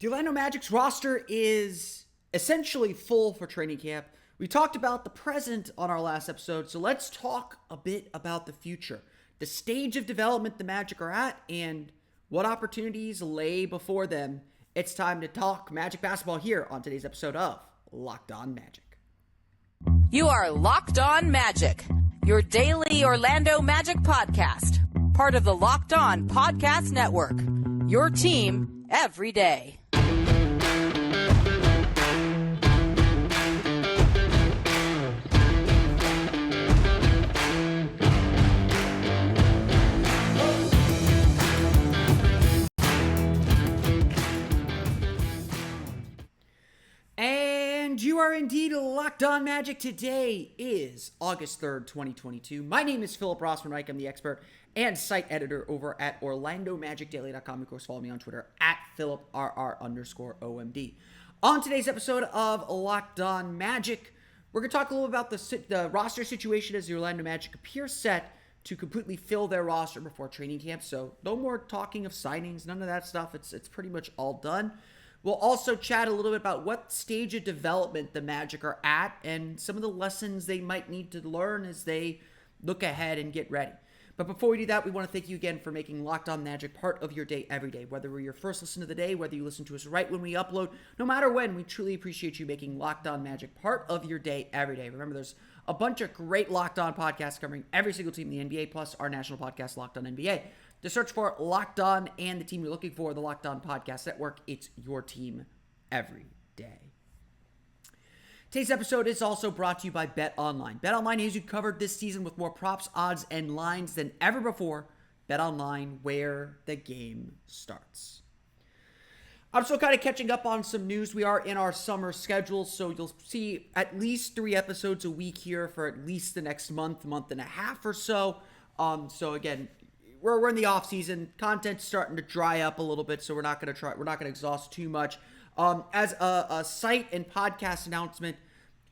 The Orlando Magic's roster is essentially full for training camp. We talked about the present on our last episode, so let's talk a bit about the future. The stage of development the Magic are at and what opportunities lay before them. It's time to talk Magic basketball here on today's episode of Locked On Magic. You are Locked On Magic, your daily Orlando Magic podcast, part of the Locked On Podcast Network, your team every day. And you are indeed Locked On Magic. Today is August 3rd, 2022. My name is Philip Rossman-Reich. I'm the expert and site editor over at OrlandoMagicDaily.com. Of course, follow me on Twitter at PhilipRR_OMD. On today's episode of Locked On Magic, we're going to talk a little about the roster situation as the Orlando Magic appear set to completely fill their roster before training camp. So no more talking of signings, none of that stuff. It's pretty much all done. We'll also chat a little bit about what stage of development the Magic are at and some of the lessons they might need to learn as they look ahead and get ready. But before we do that, we want to thank you again for making Locked On Magic part of your day every day. Whether we're your first listen of the day, whether you listen to us right when we upload, no matter when, we truly appreciate you making Locked On Magic part of your day every day. Remember, there's a bunch of great Locked On podcasts covering every single team in the NBA, plus our national podcast, Locked On NBA. To search for Locked On and the team you're looking for, the Locked On Podcast Network. It's your team every day. Today's episode is also brought to you by BetOnline. BetOnline has you covered this season with more props, odds, and lines than ever before. BetOnline, where the game starts. I'm still kind of catching up on some news. We are in our summer schedule, so you'll see at least 3 episodes a week here for at least the next month and a half or so. So again, we're in the off season. Content's starting to dry up a little bit, so we're not going to exhaust too much. As a site and podcast announcement,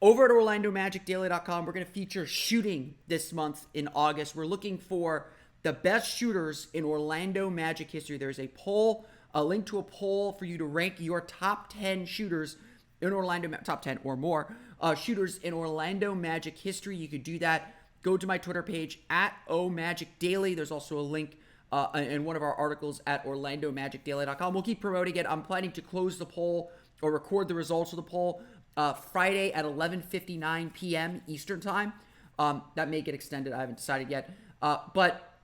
over at OrlandoMagicDaily.com, we're going to feature shooting this month in August. We're looking for the best shooters in Orlando Magic history. There's a poll, a link to a poll for you to rank your top 10 shooters in Orlando, top 10 or more, shooters in Orlando Magic history. You could do that. Go to my Twitter page at OMagicDaily. There's also a link in one of our articles at OrlandoMagicDaily.com. We'll keep promoting it. I'm planning to close the poll or record the results of the poll Friday at 11:59 p.m. Eastern Time. That may get extended. I haven't decided yet. But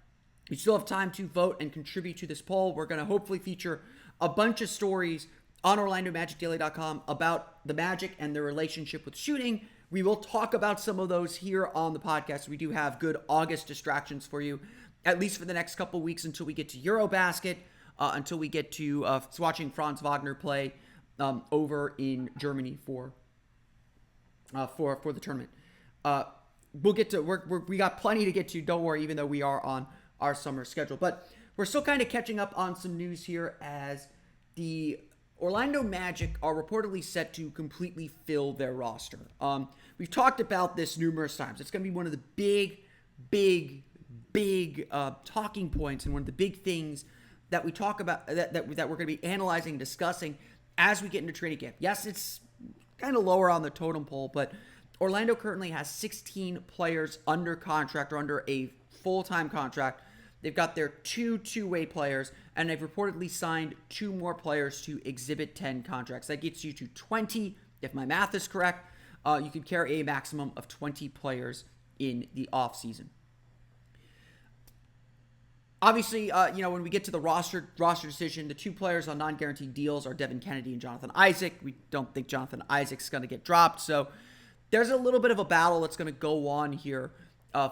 we still have time to vote and contribute to this poll. We're going to hopefully feature a bunch of stories on OrlandoMagicDaily.com about the Magic and their relationship with shooting. We will talk about some of those here on the podcast. We do have good August distractions for you, at least for the next couple weeks until we get to Eurobasket, until we get to watching Franz Wagner play over in Germany for the tournament. We'll get to we got plenty to get to. Don't worry, even though we are on our summer schedule, but we're still kind of catching up on some news here as the Orlando Magic are reportedly set to completely fill their roster. We've talked about this numerous times. It's going to be one of the big talking points and one of the big things that we talk about that we're going to be analyzing and discussing as we get into training camp. Yes, it's kind of lower on the totem pole, but Orlando currently has 16 players under contract or under a full-time contract. They've got their two-way players, and they've reportedly signed 2 more players to Exhibit 10 contracts. That gets you to 20, if my math is correct. You can carry a maximum of 20 players in the offseason. Obviously, when we get to the roster decision, the 2 players on non-guaranteed deals are Devin Kennedy and Jonathan Isaac. We don't think Jonathan Isaac's going to get dropped, so there's a little bit of a battle that's going to go on here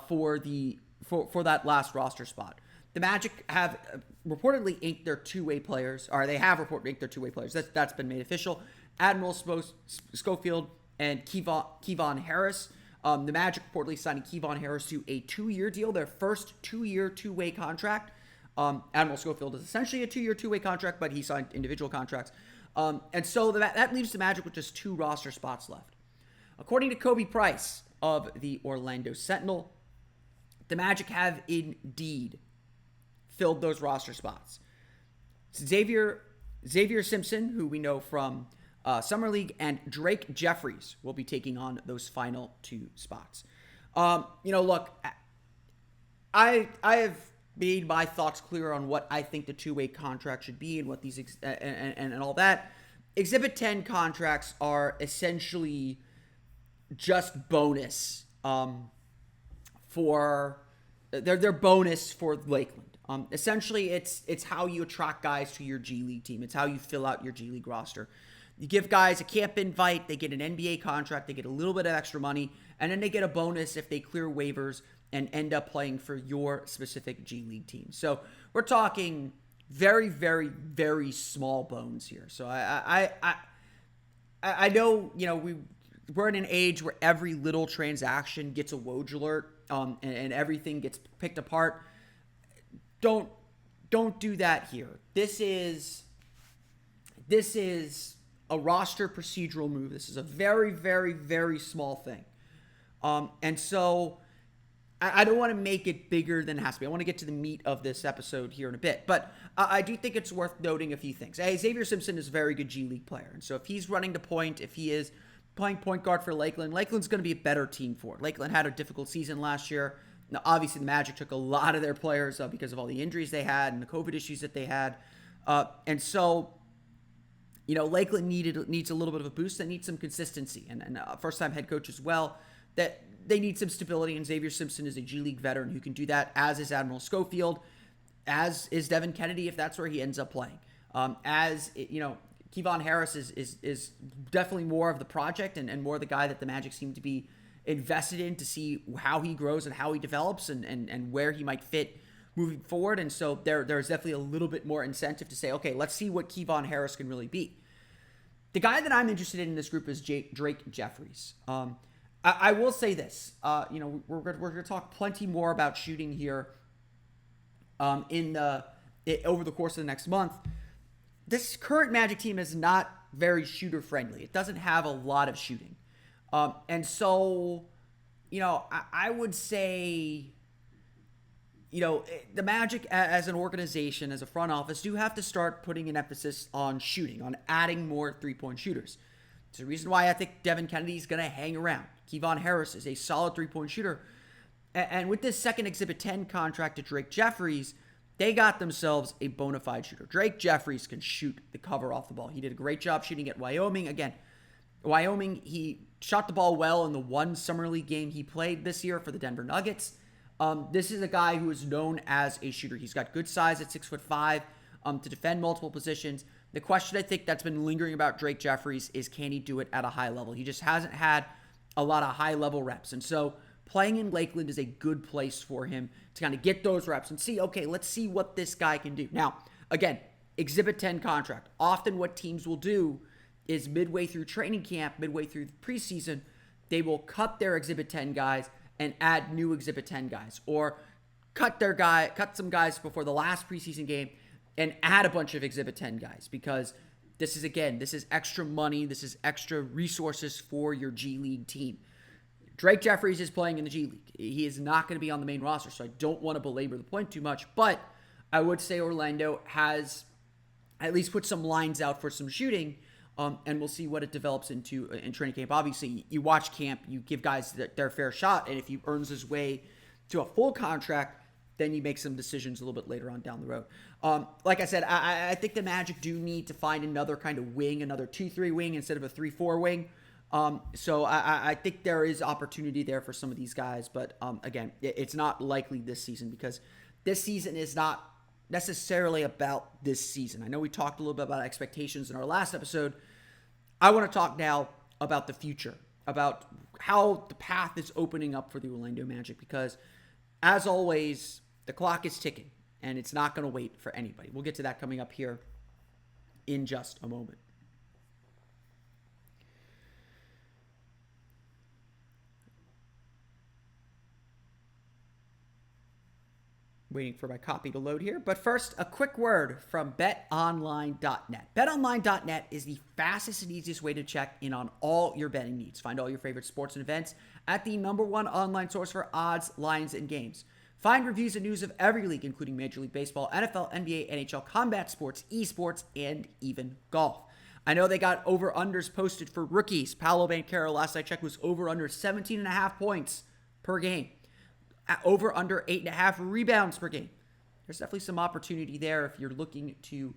for that last roster spot. The Magic have reportedly inked their two-way players, or they have reportedly inked their two-way players. That's been made official. Admiral Schofield and Kevon Harris. The Magic reportedly signing Kevon Harris to a 2-year deal, their first 2-year two-way contract. Admiral Schofield is essentially a 2-year two-way contract, but he signed individual contracts. And so that leaves the Magic with just 2 roster spots left. According to Kobe Price of the Orlando Sentinel, the Magic have indeed filled those roster spots. Xavier Xavier Simpson, who we know from Summer League, and Drake Jeffries will be taking on those final 2 spots. Look, I have made my thoughts clear on what I think the two-way contract should be and what these and all that. Exhibit 10 contracts are essentially just bonus for their bonus for Lakeland. Essentially, it's how you attract guys to your G League team. It's how you fill out your G League roster. You give guys a camp invite, they get an NBA contract, they get a little bit of extra money, and then they get a bonus if they clear waivers and end up playing for your specific G League team. So we're talking very, very, very small bones here. So I know, we're in an age where every little transaction gets a Woj alert, and everything gets picked apart. Don't do that here. This is a roster procedural move. This is a very, very, very small thing. And so I don't want to make it bigger than it has to be. I want to get to the meat of this episode here in a bit. But I do think it's worth noting a few things. Xavier Simpson is a very good G League player. And so if he's running the point, if he is playing point guard for Lakeland, Lakeland's going to be a better team for it. Lakeland had a difficult season last year. Now, obviously, the Magic took a lot of their players because of all the injuries they had and the COVID issues that they had. And so, Lakeland needs a little bit of a boost. They need some consistency. And first-time head coach as well, that they need some stability. And Xavier Simpson is a G League veteran who can do that, as is Admiral Schofield, as is Devin Kennedy, if that's where he ends up playing. Kevon Harris is definitely more of the project and more the guy that the Magic seem to be invested in to see how he grows and how he develops and where he might fit moving forward. And so there's definitely a little bit more incentive to say, okay, let's see what Kevon Harris can really be. The guy that I'm interested in this group is Drake Jeffries. I will say this, we're going to talk plenty more about shooting here over the course of the next month. This current Magic team is not very shooter friendly. It doesn't have a lot of shooting. And so, I would say, the Magic as an organization, as a front office, do have to start putting an emphasis on shooting, on adding more three-point shooters. It's the reason why I think Devin Kennedy is going to hang around. Kevon Harris is a solid three-point shooter. And with this second Exhibit 10 contract to Drake Jeffries, they got themselves a bona fide shooter. Drake Jeffries can shoot the cover off the ball. He did a great job shooting at Wyoming. Again, Wyoming, he shot the ball well in the one Summer League game he played this year for the Denver Nuggets. This is a guy who is known as a shooter. He's got good size at 6'5", to defend multiple positions. The question I think that's been lingering about Drake Jeffries is, can he do it at a high level? He just hasn't had a lot of high-level reps. And so playing in Lakeland is a good place for him to kind of get those reps and see, okay, let's see what this guy can do. Now, again, Exhibit 10 contract. Often what teams will do is midway through training camp, midway through the preseason, they will cut their Exhibit 10 guys and add new Exhibit 10 guys, or cut some guys before the last preseason game and add a bunch of Exhibit 10 guys, because this is extra money, this is extra resources for your G League team. Drake Jeffries is playing in the G League. He is not going to be on the main roster, so I don't want to belabor the point too much, but I would say Orlando has at least put some lines out for some shooting, and we'll see what it develops into in training camp. Obviously, you watch camp, you give guys their fair shot, and if he earns his way to a full contract, then you make some decisions a little bit later on down the road. Like I said, I think the Magic do need to find another kind of wing, another 2-3 wing instead of a 3-4 wing. So I think there is opportunity there for some of these guys, but again, it's not likely this season, because this season is not necessarily about this season. I know we talked a little bit about expectations in our last episode. I want to talk now about the future, about how the path is opening up for the Orlando Magic, because as always, the clock is ticking and it's not going to wait for anybody. We'll get to that coming up here in just a moment. Waiting for my copy to load here. But first, a quick word from BetOnline.net. BetOnline.net is the fastest and easiest way to check in on all your betting needs. Find all your favorite sports and events at the #1 online source for odds, lines, and games. Find reviews and news of every league, including Major League Baseball, NFL, NBA, NHL, combat sports, esports, and even golf. I know they got over-unders posted for rookies. Paolo Banchero, last I checked, was over-under 17.5 points per game. Over-under 8.5 rebounds per game. There's definitely some opportunity there if you're looking to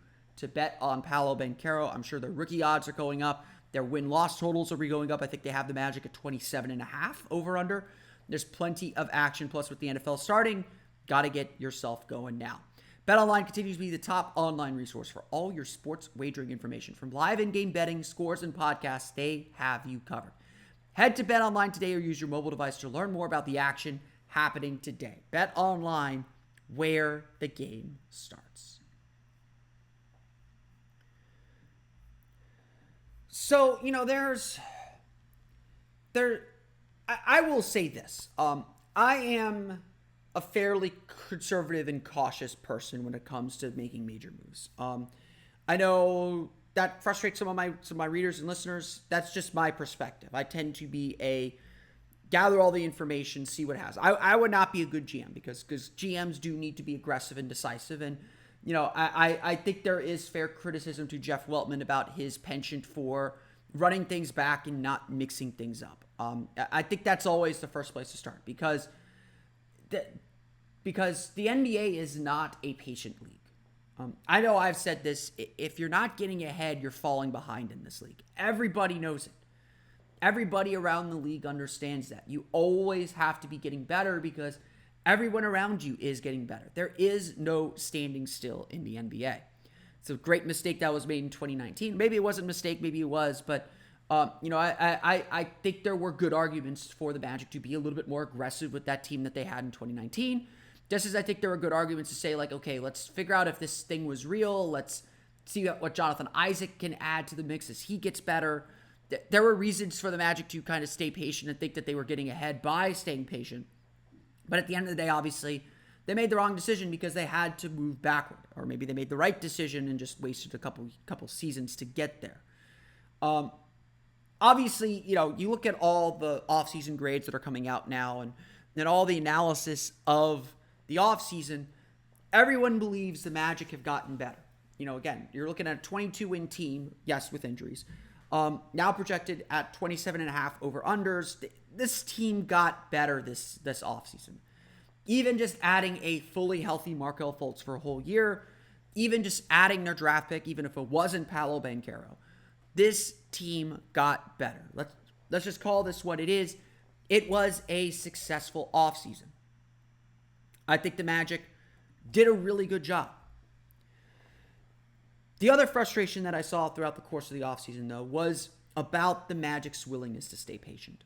bet on Paolo Banchero. I'm sure their rookie odds are going up. Their win-loss totals will be going up. I think they have the Magic at 27.5 over-under. There's plenty of action. Plus, with the NFL starting, got to get yourself going now. BetOnline continues to be the top online resource for all your sports wagering information. From live in-game betting, scores, and podcasts, they have you covered. Head to BetOnline today or use your mobile device to learn more about the action happening today. BetOnline, where the game starts. So, I will say this. I am a fairly conservative and cautious person when it comes to making major moves. I know that frustrates some of my readers and listeners. That's just my perspective. I tend to be gather all the information, see what it has. I would not be a good GM because GMs do need to be aggressive and decisive. And, I think there is fair criticism to Jeff Weltman about his penchant for running things back and not mixing things up. I think that's always the first place to start because the NBA is not a patient league. I know I've said this. If you're not getting ahead, you're falling behind in this league. Everybody knows it. Everybody around the league understands that. You always have to be getting better because everyone around you is getting better. There is no standing still in the NBA. It's a great mistake that was made in 2019. Maybe it wasn't a mistake, maybe it was, but I think there were good arguments for the Magic to be a little bit more aggressive with that team that they had in 2019. Just as I think there were good arguments to say, like, okay, let's figure out if this thing was real. Let's see what Jonathan Isaac can add to the mix as he gets better. There were reasons for the Magic to kind of stay patient and think that they were getting ahead by staying patient. But at the end of the day, obviously, they made the wrong decision because they had to move backward. Or maybe they made the right decision and just wasted a couple seasons to get there. Obviously, you look at all the offseason grades that are coming out now and all the analysis of the offseason, everyone believes the Magic have gotten better. Again, you're looking at a 22-win team, yes, with injuries. Now projected at 27.5 over-unders. This team got better this offseason. Even just adding a fully healthy Markelle Fultz for a whole year, even just adding their draft pick, even if it wasn't Paolo Banchero, this team got better. Let's just call this what it is. It was a successful offseason. I think the Magic did a really good job. The other frustration that I saw throughout the course of the offseason, though, was about the Magic's willingness to stay patient.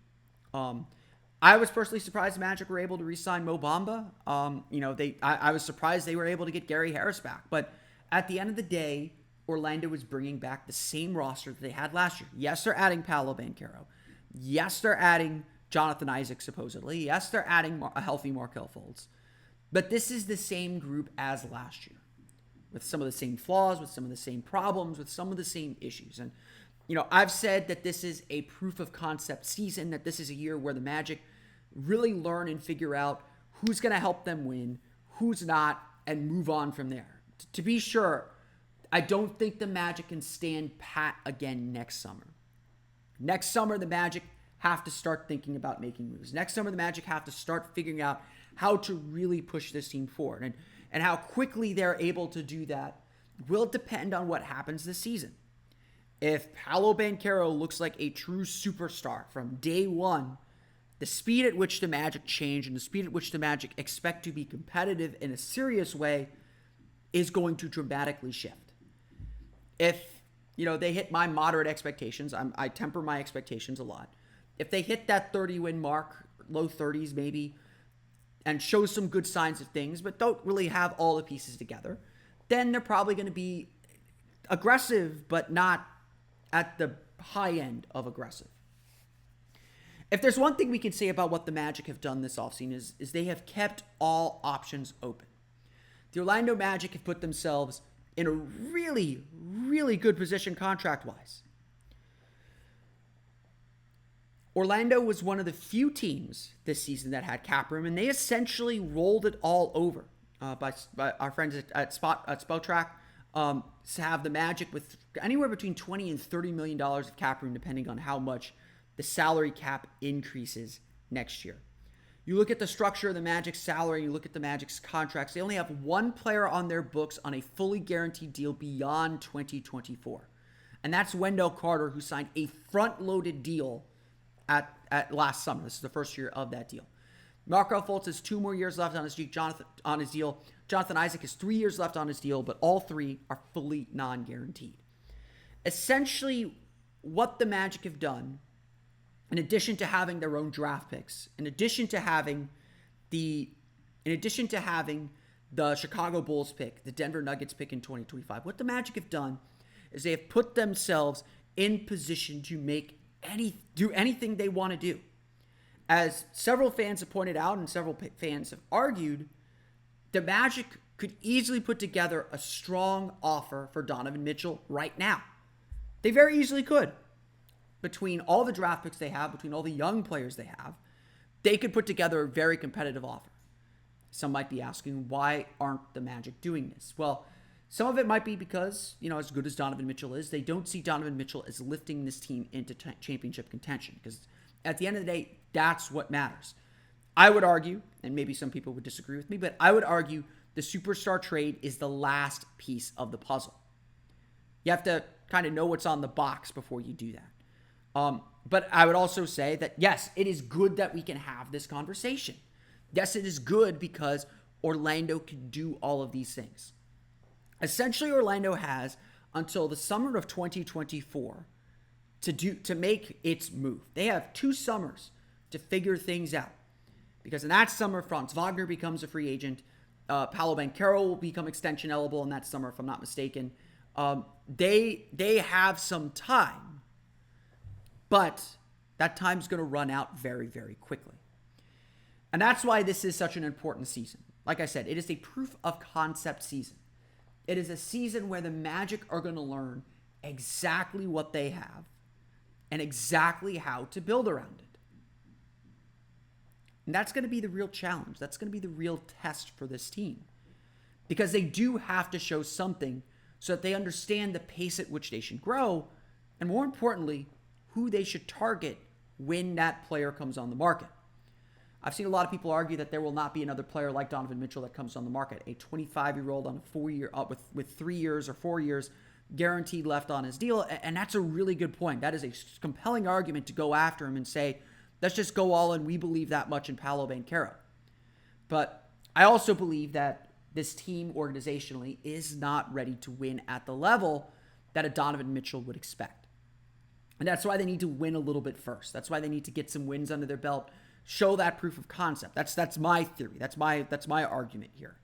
I was personally surprised the Magic were able to re-sign Mo Bamba. I was surprised they were able to get Gary Harris back. But at the end of the day, Orlando was bringing back the same roster that they had last year. Yes, they're adding Paolo Banchero. Yes, they're adding Jonathan Isaac, supposedly. Yes, they're adding a healthy Markelle Fultz. But this is the same group as last year, with some of the same flaws, with some of the same problems, with some of the same issues. And, I've said that this is a proof of concept season, that this is a year where the Magic really learn and figure out who's going to help them win, who's not, and move on from there. To be sure, I don't think the Magic can stand pat again next summer. Next summer, the Magic have to start thinking about making moves. Next summer, the Magic have to start figuring out how to really push this team forward. And how quickly they're able to do that will depend on what happens this season. If Paolo Banchero looks like a true superstar from day one, the speed at which the Magic change and the speed at which the Magic expect to be competitive in a serious way is going to dramatically shift. If, they hit my moderate expectations, I temper my expectations a lot. If they hit that 30-win mark, low 30s maybe, and show some good signs of things, but don't really have all the pieces together, then they're probably going to be aggressive, but not at the high end of aggressive. If there's one thing we can say about what the Magic have done this offseason is they have kept all options open. The Orlando Magic have put themselves in a really, really good position contract-wise. Orlando was one of the few teams this season that had cap room, and they essentially rolled it all over by our friends at Spotrac to have the Magic with anywhere between $20 and $30 million of cap room, depending on how much the salary cap increases next year. You look at the structure of the Magic's salary, you look at the Magic's contracts, they only have one player on their books on a fully guaranteed deal beyond 2024. And that's Wendell Carter, who signed a front-loaded deal at last summer. This is the first year of that deal. Markelle Fultz has 2 more years left on his deal. Jonathan Isaac has 3 years left on his deal, but all 3 are fully non-guaranteed. Essentially, what the Magic have done, in addition to having their own draft picks, in addition to having the Chicago Bulls pick, the Denver Nuggets pick in 2025, what the Magic have done is they have put themselves in position to do anything they want to do. As several fans have pointed out and several fans have argued, the Magic could easily put together a strong offer for Donovan Mitchell right now. They very easily could. Between all the draft picks they have, between all the young players they have, they could put together a very competitive offer. Some might be asking, why aren't the Magic doing this? Well, some of it might be because, as good as Donovan Mitchell is, they don't see Donovan Mitchell as lifting this team into championship contention. Because at the end of the day, that's what matters. I would argue, and maybe some people would disagree with me, but I would argue the superstar trade is the last piece of the puzzle. You have to kind of know what's on the box before you do that. But I would also say that, yes, it is good that we can have this conversation. Yes, it is good because Orlando can do all of these things. Essentially, Orlando has until the summer of 2024 to make its move. They have 2 summers to figure things out. Because in that summer, Franz Wagner becomes a free agent. Paolo Banchero will become extension eligible in that summer, if I'm not mistaken. They have some time. But that time's going to run out very, very quickly. And that's why this is such an important season. Like I said, it is a proof of concept season. It is a season where the Magic are going to learn exactly what they have and exactly how to build around it. And that's going to be the real challenge. That's going to be the real test for this team. Because they do have to show something so that they understand the pace at which they should grow, and more importantly, who they should target when that player comes on the market. I've seen a lot of people argue that there will not be another player like Donovan Mitchell that comes on the market, a 25-year-old on a 4-year with 3 years or 4 years guaranteed left on his deal, and that's a really good point. That is a compelling argument to go after him and say, let's just go all in. We believe that much in Paolo Banchero. But I also believe that this team organizationally is not ready to win at the level that a Donovan Mitchell would expect. And that's why they need to win a little bit first. That's why they need to get some wins under their belt, show that proof of concept. That's my theory. That's my argument here.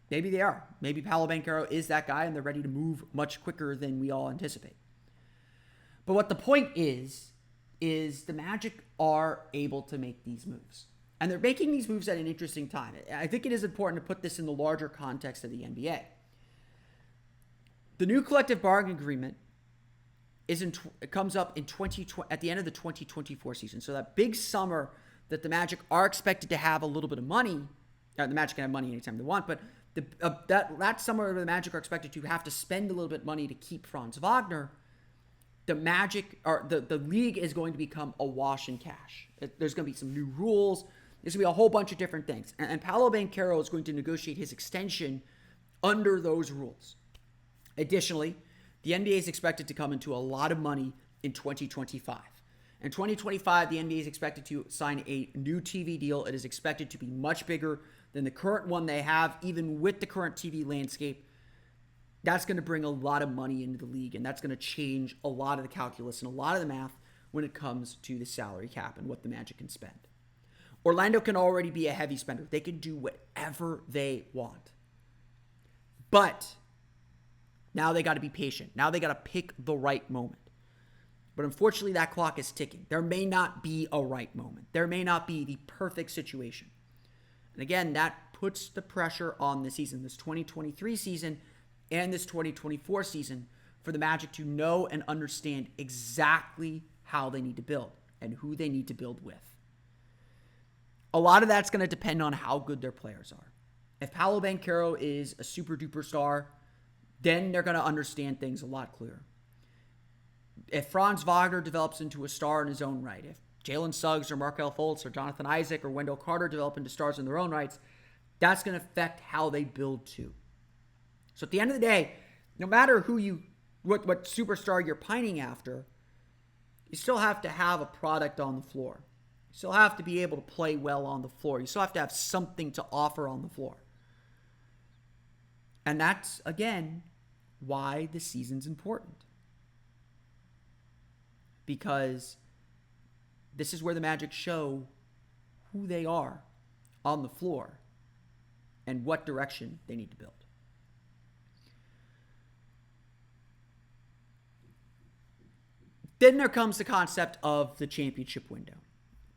Maybe they are. Maybe Paolo Banchero is that guy and they're ready to move much quicker than we all anticipate. But what the point is the Magic are able to make these moves. And they're making these moves at an interesting time. I think it is important to put this in the larger context of the NBA. The new collective bargaining agreement comes up in at the end of the 2024 season. So that big summer that the Magic are expected to have a little bit of money. The Magic can have money anytime they want, but that summer the Magic are expected to have to spend a little bit of money to keep Franz Wagner. The Magic, or the league, is going to become awash in cash. There's going to be some new rules. There's going to be a whole bunch of different things. And Paolo Banchero is going to negotiate his extension under those rules. Additionally, the NBA is expected to come into a lot of money in 2025. In 2025, the NBA is expected to sign a new TV deal. It is expected to be much bigger than the current one they have, even with the current TV landscape. That's going to bring a lot of money into the league, and that's going to change a lot of the calculus and a lot of the math when it comes to the salary cap and what the Magic can spend. Orlando can already be a heavy spender. They can do whatever they want. But now they got to be patient. Now they got to pick the right moment. But unfortunately, that clock is ticking. There may not be a right moment. There may not be the perfect situation. And again, that puts the pressure on the season, this 2023 season and this 2024 season, for the Magic to know and understand exactly how they need to build. and who they need to build with. A lot of that's going to depend on how good their players are. If Paolo Banchero is a super duper star, then they're going to understand things a lot clearer. If Franz Wagner develops into a star in his own right, if Jalen Suggs or Markelle Fultz or Jonathan Isaac or Wendell Carter develop into stars in their own rights, that's going to affect how they build too. So at the end of the day, no matter what superstar you're pining after, you still have to have a product on the floor. You still have to be able to play well on the floor. You still have to have something to offer on the floor. And that's, again, why the season's important. Because this is where the Magic show who they are on the floor and what direction they need to build. Then there comes the concept of the championship window.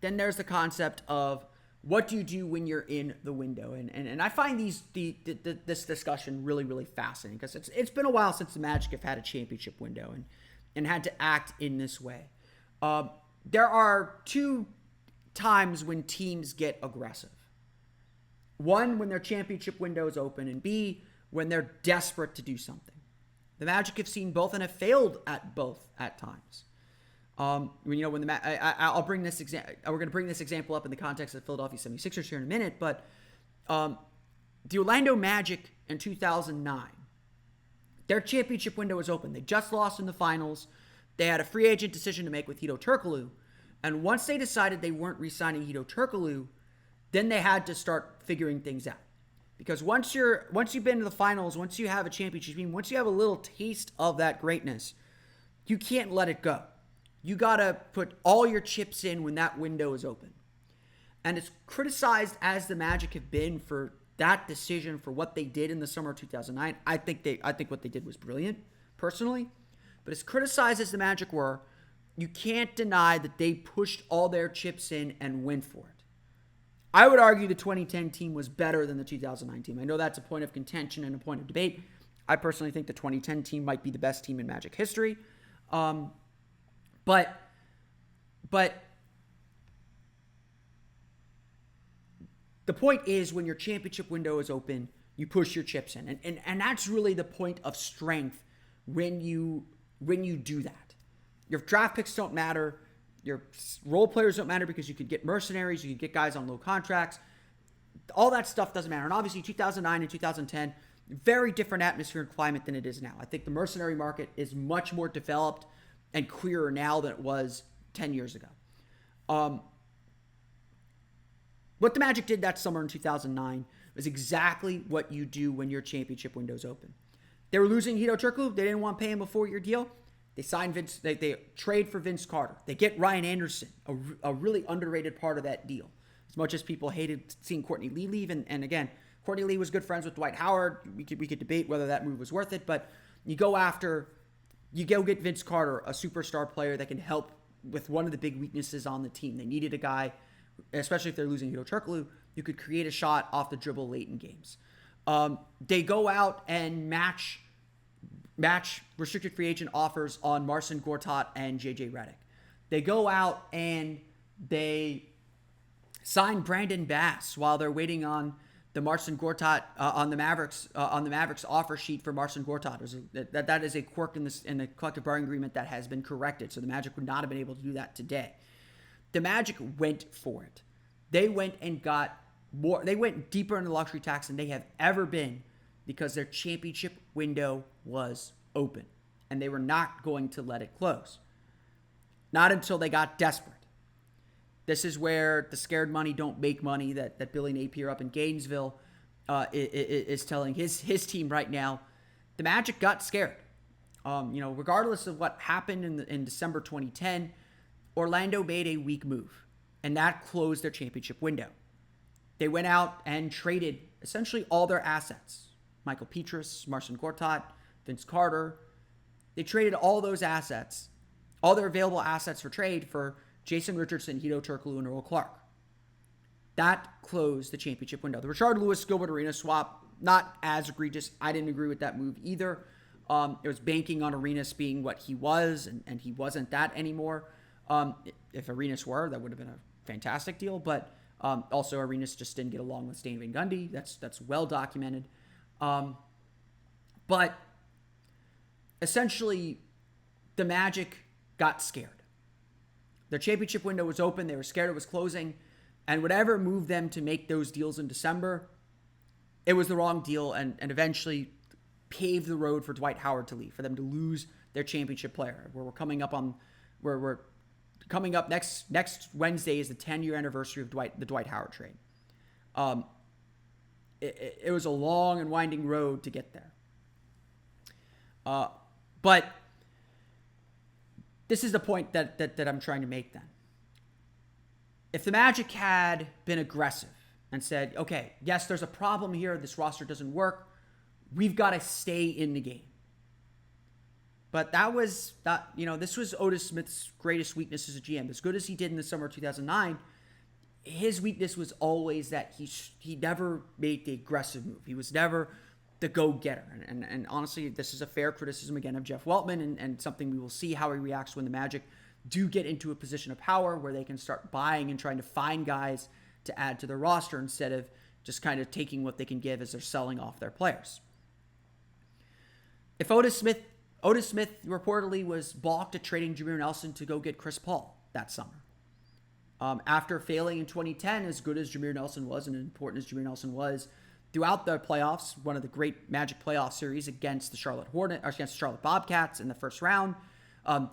Then there's the concept of what do you do when you're in the window? And I find this discussion really, really fascinating because it's been a while since the Magic have had a championship window and had to act in this way. There are two times when teams get aggressive. One, when their championship window is open, and B, when they're desperate to do something. The Magic have seen both and have failed at both at times. I'll bring this example. We're going to bring this example up in the context of the Philadelphia 76ers here in a minute, but the Orlando Magic in 2009, their championship window was open. They just lost in the finals. They had a free agent decision to make with Hedo Turkoglu, and once they decided they weren't re-signing Hedo Turkoglu, then they had to start figuring things out. Because once you've been to the finals, once you have a championship team, once you have a little taste of that greatness, you can't let it go. You got to put all your chips in when that window is open. And it's criticized as the Magic have been for that decision, for what they did in the summer of 2009. I think what they did was brilliant, personally. But as criticized as the Magic were, you can't deny that they pushed all their chips in and went for it. I would argue the 2010 team was better than the 2009 team. I know that's a point of contention and a point of debate. I personally think the 2010 team might be the best team in Magic history. But the point is, when your championship window is open, you push your chips in. And that's really the point of strength when you do that. Your draft picks don't matter. Your role players don't matter because you could get mercenaries, you could get guys on low contracts. All that stuff doesn't matter. And obviously 2009 and 2010, very different atmosphere and climate than it is now. I think the mercenary market is much more developed and clearer now than it was 10 years ago. What the Magic did that summer in 2009 was exactly what you do when your championship window's open. They were losing Hedo Turkoglu. They didn't want to pay him a 4-year deal. They signed Vince. They trade for Vince Carter. They get Ryan Anderson, a really underrated part of that deal. As much as people hated seeing Courtney Lee leave, and again, Courtney Lee was good friends with Dwight Howard. We could debate whether that move was worth it, but you go get Vince Carter, a superstar player that can help with one of the big weaknesses on the team. They needed a guy, especially if they're losing Hedo Turkoglu, who could create a shot off the dribble late in games. They go out and match restricted free agent offers on Marcin Gortat and JJ Redick. They go out and they sign Brandon Bass while they're waiting on the Marcin Gortat on the Mavericks offer sheet for Marcin Gortat. That is a quirk in the collective bargaining agreement that has been corrected. So the Magic would not have been able to do that today. The Magic went for it. They went and got more. They went deeper into the luxury tax than they have ever been because their championship window was open and they were not going to let it close. Not until they got desperate. This is where the scared money don't make money that Billy Napier up in Gainesville is telling his team right now. The Magic got scared. Regardless of what happened in December 2010, Orlando made a weak move, and that closed their championship window. They went out and traded essentially all their assets. Michael Petrus, Marcin Gortat, Vince Carter. They traded all those assets, all their available assets for trade for Jason Richardson, Hedo Turkoglu, and Earl Clark. That closed the championship window. The Rashard Lewis-Gilbert Arena swap, not as egregious. I didn't agree with that move either. It was banking on Arenas being what he was, and he wasn't that anymore. If Arenas were, that would have been a fantastic deal. But also Arenas just didn't get along with Stan Van Gundy. That's well documented. But essentially, the Magic got scared. Their championship window was open. They were scared it was closing. And whatever moved them to make those deals in December, it was the wrong deal and eventually paved the road for Dwight Howard to leave, for them to lose their championship player. We're coming up next Wednesday is the 10-year anniversary of the Dwight Howard trade. It was a long and winding road to get there. But this is the point that I'm trying to make then. If the Magic had been aggressive and said, okay, yes, there's a problem here. This roster doesn't work. We've got to stay in the game. But this was Otis Smith's greatest weakness as a GM. As good as he did in the summer of 2009, his weakness was always that he never made the aggressive move. He was never the go-getter. And honestly, this is a fair criticism again of Jeff Weltman and something we will see how he reacts when the Magic do get into a position of power where they can start buying and trying to find guys to add to their roster instead of just kind of taking what they can give as they're selling off their players. If Otis Smith reportedly was balked at trading Jameer Nelson to go get Chris Paul that summer. After failing in 2010, as good as Jameer Nelson was and important as Jameer Nelson was throughout the playoffs, one of the great Magic playoff series against the Charlotte Bobcats in the first round,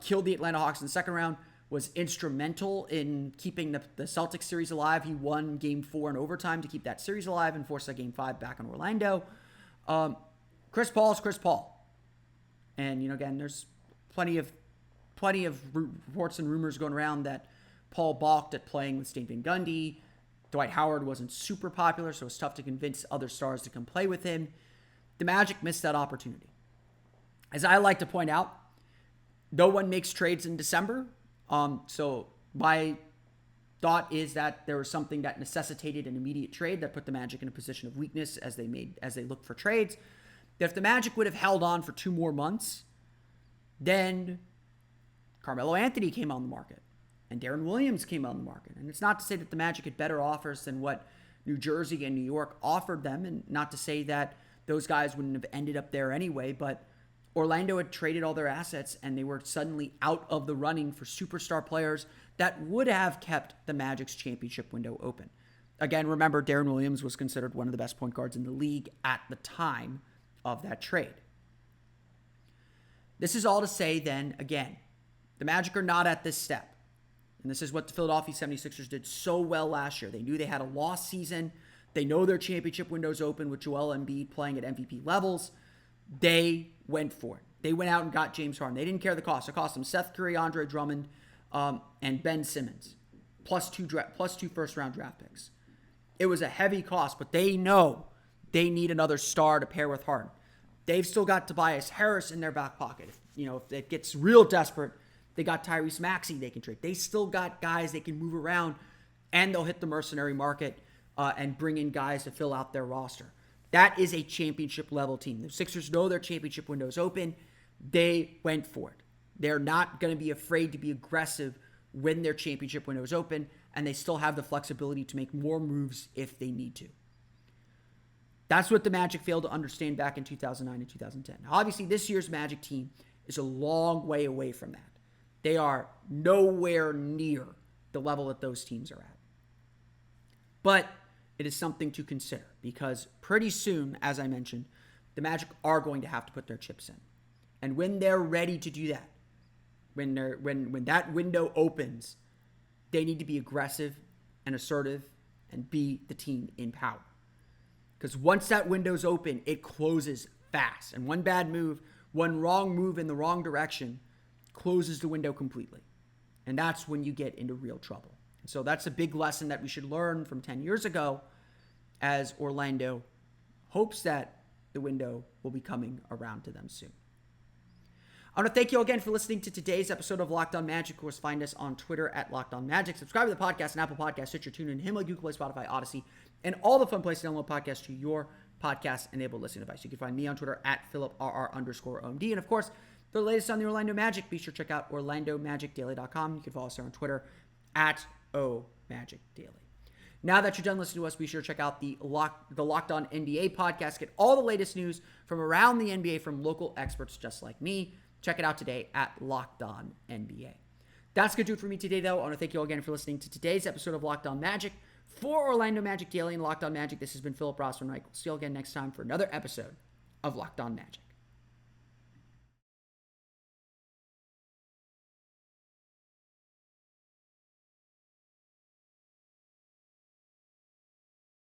killed the Atlanta Hawks in the second round, was instrumental in keeping the Celtics series alive. He won Game 4 in overtime to keep that series alive and force that Game 5 back on Orlando. Chris Paul is Chris Paul. And, again, there's plenty of reports and rumors going around that Paul balked at playing with Stan Van Gundy. Dwight Howard wasn't super popular, so it's tough to convince other stars to come play with him. The Magic missed that opportunity. As I like to point out, no one makes trades in December. So my thought is that there was something that necessitated an immediate trade that put the Magic in a position of weakness as they looked for trades. That if the Magic would have held on for 2 more months, then Carmelo Anthony came on the market and Darren Williams came on the market. And it's not to say that the Magic had better offers than what New Jersey and New York offered them, and not to say that those guys wouldn't have ended up there anyway, but Orlando had traded all their assets and they were suddenly out of the running for superstar players that would have kept the Magic's championship window open. Again, remember, Darren Williams was considered one of the best point guards in the league at the time of that trade. This is all to say then, again, the Magic are not at this step. And this is what the Philadelphia 76ers did so well last year. They knew they had a lost season. They know their championship window's open with Joel Embiid playing at MVP levels. They went for it. They went out and got James Harden. They didn't care the cost. It cost them Seth Curry, Andre Drummond, and Ben Simmons, plus two first-round draft picks. It was a heavy cost, but they know they need another star to pair with Harden. They've still got Tobias Harris in their back pocket. If it gets real desperate, they got Tyrese Maxey they can trade. They still got guys they can move around, and they'll hit the mercenary market and bring in guys to fill out their roster. That is a championship-level team. The Sixers know their championship window is open. They went for it. They're not going to be afraid to be aggressive when their championship window is open, and they still have the flexibility to make more moves if they need to. That's what the Magic failed to understand back in 2009 and 2010. Now, obviously, this year's Magic team is a long way away from that. They are nowhere near the level that those teams are at. But it is something to consider because pretty soon, as I mentioned, the Magic are going to have to put their chips in. And when they're ready to do that, when that window opens, they need to be aggressive and assertive and be the team in power. Because once that window's open, it closes fast. And one bad move, one wrong move in the wrong direction closes the window completely. And that's when you get into real trouble. And so that's a big lesson that we should learn from 10 years ago as Orlando hopes that the window will be coming around to them soon. I want to thank you again for listening to today's episode of Locked On Magic. Of course, find us on Twitter at Locked On Magic. Subscribe to the podcast on Apple Podcasts, Stitcher, TuneIn, Himalaya, Google Play, Spotify, Odyssey, and all the fun places to download podcasts to your podcast-enabled listening device. You can find me on Twitter at PhilipRR_OMD. And of course, the latest on the Orlando Magic, be sure to check out OrlandoMagicDaily.com. You can follow us on Twitter at OMagicDaily. Now that you're done listening to us, be sure to check out the Locked On NBA podcast. Get all the latest news from around the NBA from local experts just like me. Check it out today at Locked On NBA. That's going to do it for me today, though. I want to thank you all again for listening to today's episode of Locked On Magic. For Orlando Magic Daily and Locked On Magic, this has been Philip Rossman-Reich. We'll see you all again next time for another episode of Locked On Magic.